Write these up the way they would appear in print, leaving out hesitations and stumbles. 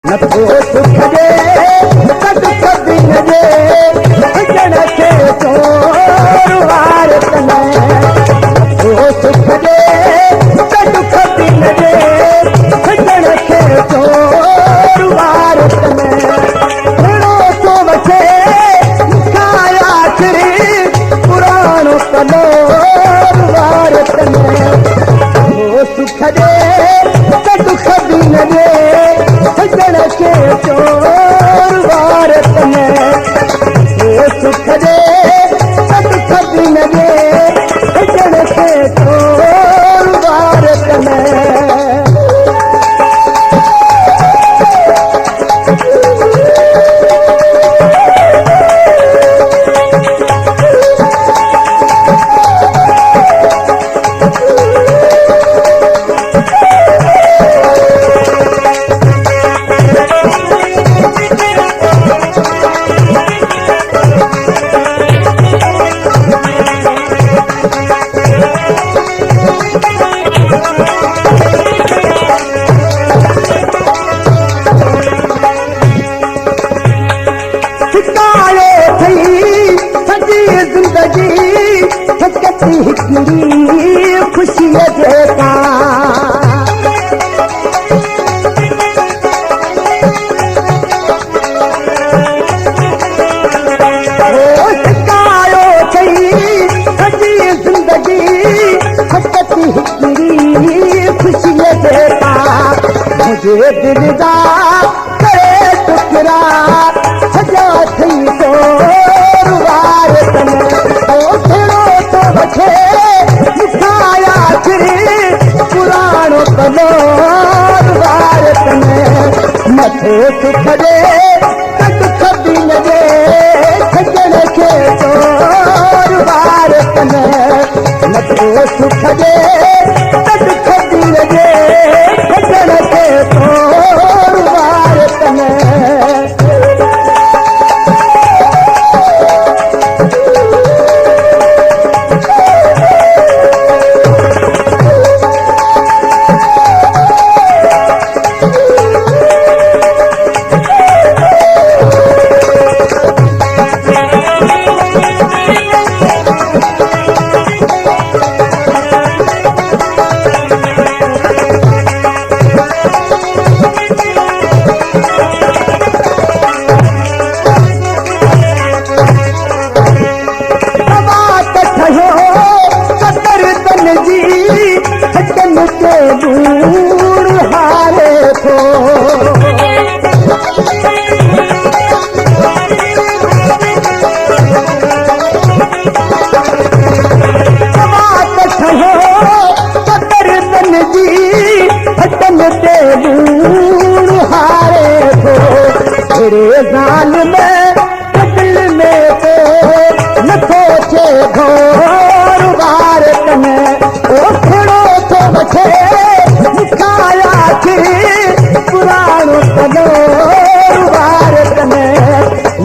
नथो सुख जे दुख दिन जे सजण खे चोर वारत में नथो सुख जे दुख दिन जे सजण खे चोर वारत में अहिड़ो थो वठे खाया आख़िरी पुराणो कलोर वारत में नथो सुख जे दुख दिन जे सजण खे चोर वारत में सुख जे दुख दिन जे सजण खे चोर वारत में ख़ुशी जेका शिकायो थी सॼी ज़िंदगी हक़ती हिकिड़ी ख़ुशीअ जेका मुंहिंजे दिल जा करे टुकड़ा सॼा थी चोर वारत में अहिड़ो थो वठे पुराणो कलोर वारत में नथो सुख जे दुख दिन जे सजण खे चोर वारत में नथो सुख जे दुख दिन जे सजण खे चोर वारत में ज़ाल में दिल में तो नथो थे घोर वारत में अहिड़ो थो वठे खाया आख़िरी पुराणो कलोर वारत में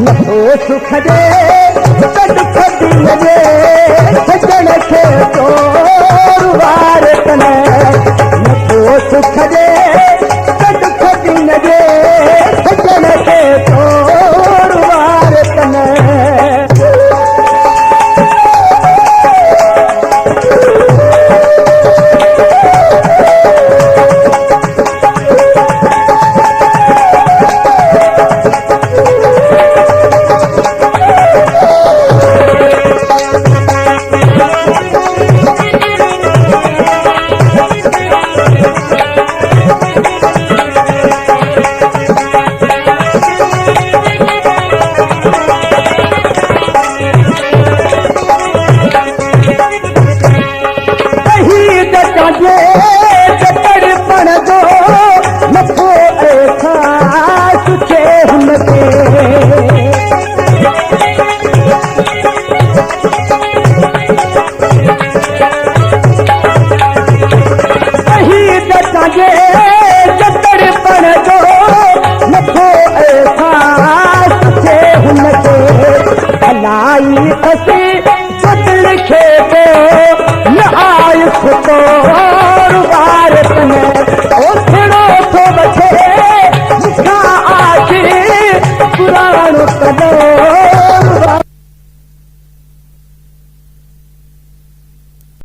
नथो सुख जे